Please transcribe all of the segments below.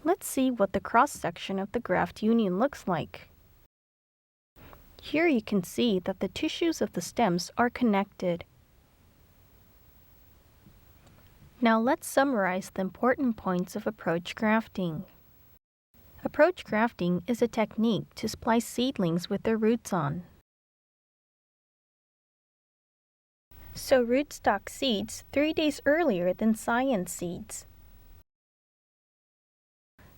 Let's see what the cross-section of the graft union looks like. Here you can see that the tissues of the stems are connected. Now let's summarize the important points of approach grafting. Approach grafting is a technique to splice seedlings with their roots on. Sow rootstock seeds 3 days earlier than scion seeds.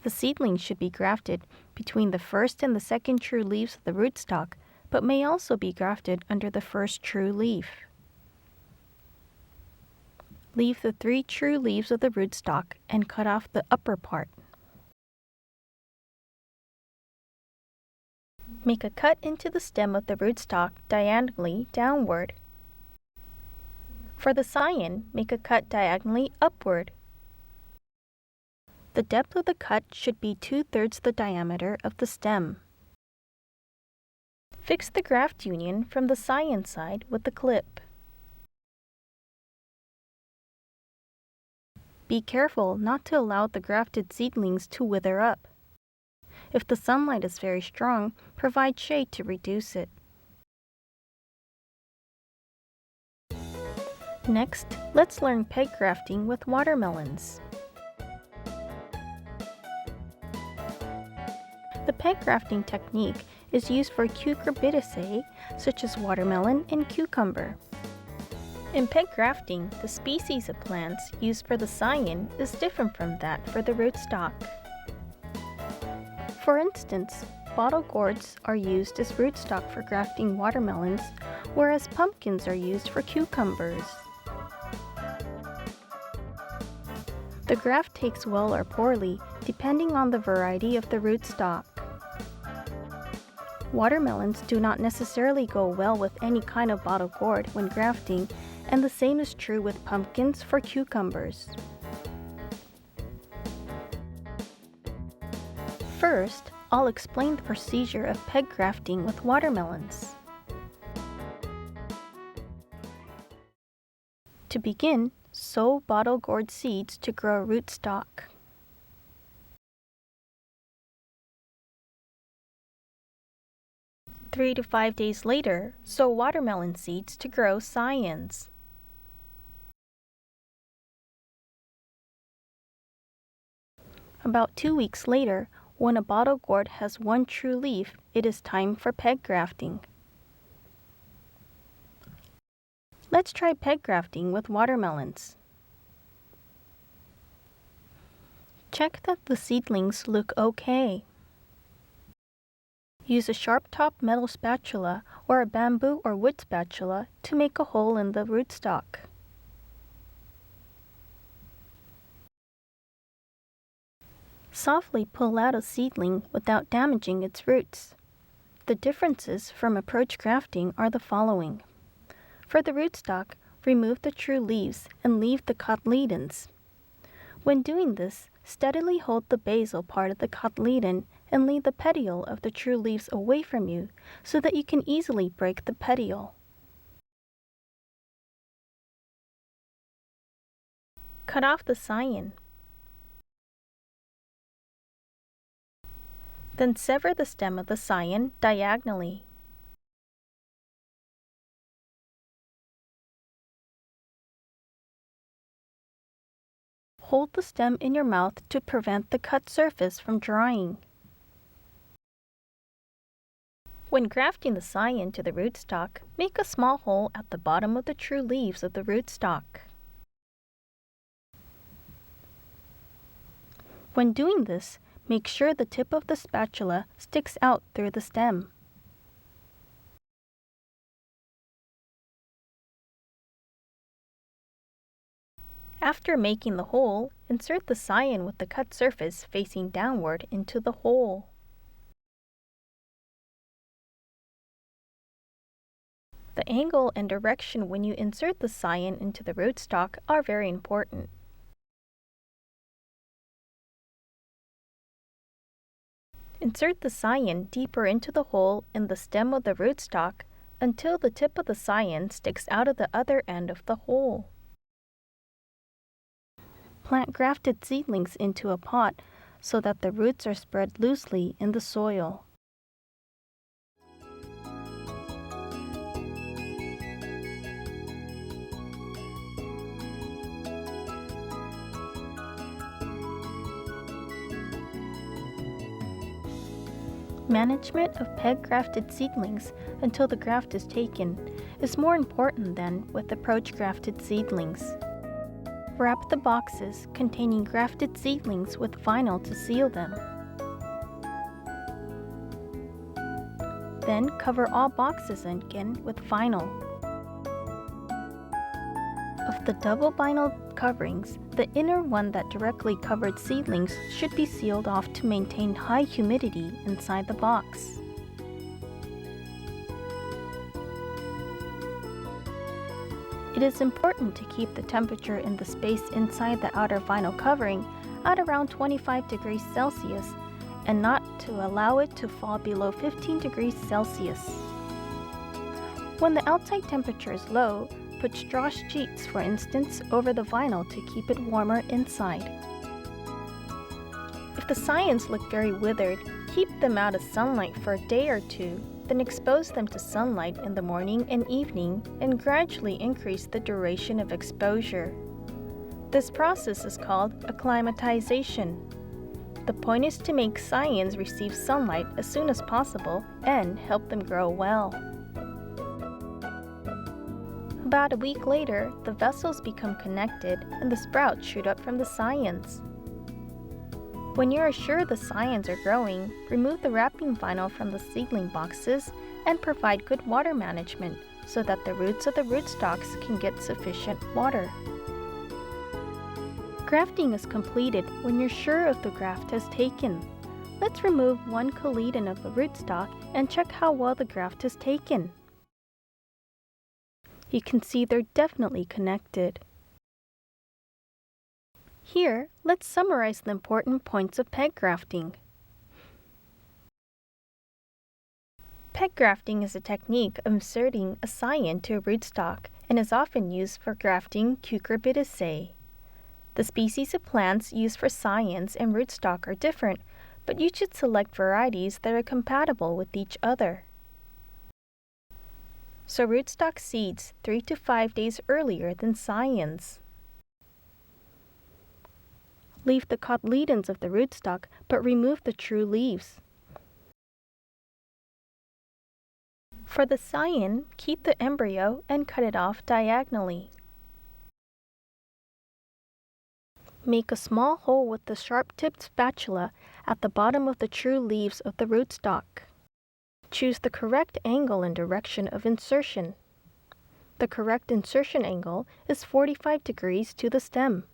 The seedlings should be grafted between the first and the second true leaves of the rootstock, but may also be grafted under the first true leaf. Leave the 3 true leaves of the rootstock and cut off the upper part. Make a cut into the stem of the rootstock diagonally downward. For the scion, make a cut diagonally upward. The depth of the cut should be 2/3 the diameter of the stem. Fix the graft union from the scion side with the clip. Be careful not to allow the grafted seedlings to wither up. If the sunlight is very strong, provide shade to reduce it. Next, let's learn peg grafting with watermelons. The peg grafting technique is used for cucurbitaceae such as watermelon and cucumber. In peg grafting, the species of plants used for the scion is different from that for the rootstock. For instance, bottle gourds are used as rootstock for grafting watermelons, whereas pumpkins are used for cucumbers. The graft takes well or poorly, depending on the variety of the rootstock. Watermelons do not necessarily go well with any kind of bottle gourd when grafting, and the same is true with pumpkins for cucumbers. First, I'll explain the procedure of peg grafting with watermelons. To begin, sow bottle gourd seeds to grow rootstock. Three to 5 days later, sow watermelon seeds to grow scions. About 2 weeks later, when a bottle gourd has 1 true leaf, it is time for peg grafting. Let's try peg grafting with watermelons. Check that the seedlings look okay. Use a sharp-top metal spatula or a bamboo or wood spatula to make a hole in the rootstock. Softly pull out a seedling without damaging its roots. The differences from approach grafting are the following. For the rootstock, remove the true leaves and leave the cotyledons. When doing this, steadily hold the basal part of the cotyledon and lead the petiole of the true leaves away from you so that you can easily break the petiole. Cut off the scion. Then sever the stem of the scion diagonally. Hold the stem in your mouth to prevent the cut surface from drying. When grafting the scion to the rootstock, make a small hole at the bottom of the true leaves of the rootstock. When doing this, make sure the tip of the spatula sticks out through the stem. After making the hole, insert the scion with the cut surface facing downward into the hole. The angle and direction when you insert the scion into the rootstock are very important. Insert the scion deeper into the hole in the stem of the rootstock until the tip of the scion sticks out of the other end of the hole. Plant grafted seedlings into a pot so that the roots are spread loosely in the soil. Management of peg-grafted seedlings until the graft is taken is more important than with approach-grafted seedlings. Wrap the boxes containing grafted seedlings with vinyl to seal them. Then cover all boxes again with vinyl. Of the double vinyl coverings, the inner one that directly covered seedlings should be sealed off to maintain high humidity inside the box. It is important to keep the temperature in the space inside the outer vinyl covering at around 25 degrees Celsius and not to allow it to fall below 15 degrees Celsius. When the outside temperature is low, put straw sheets, for instance, over the vinyl to keep it warmer inside. If the scions look very withered, keep them out of sunlight for a day or two, then expose them to sunlight in the morning and evening and gradually increase the duration of exposure. This process is called acclimatization. The point is to make scions receive sunlight as soon as possible and help them grow well. About a week later, the vessels become connected and the sprouts shoot up from the scions. When you are sure the scions are growing, remove the wrapping vinyl from the seedling boxes and provide good water management so that the roots of the rootstocks can get sufficient water. Grafting is completed when you're sure if the graft has taken. Let's remove one cotyledon of the rootstock and check how well the graft has taken. You can see they're definitely connected. Here, let's summarize the important points of peg grafting. Peg grafting is a technique of inserting a scion to a rootstock and is often used for grafting Cucurbitaceae. The species of plants used for scions and rootstock are different, but you should select varieties that are compatible with each other. Sow rootstock seeds 3 to 5 days earlier than scions. Leave the cotyledons of the rootstock, but remove the true leaves. For the scion, keep the embryo and cut it off diagonally. Make a small hole with the sharp-tipped spatula at the bottom of the true leaves of the rootstock. Choose the correct angle and direction of insertion. The correct insertion angle is 45 degrees to the stem.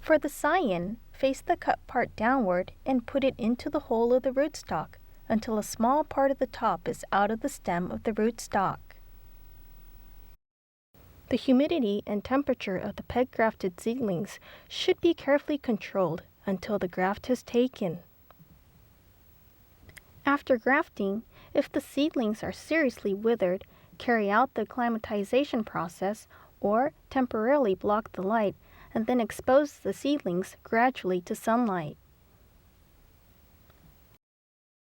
For the scion, face the cut part downward and put it into the hole of the rootstock until a small part of the top is out of the stem of the rootstock. The humidity and temperature of the peg-grafted seedlings should be carefully controlled until the graft has taken. After grafting, if the seedlings are seriously withered, carry out the acclimatization process or temporarily block the light and then expose the seedlings gradually to sunlight.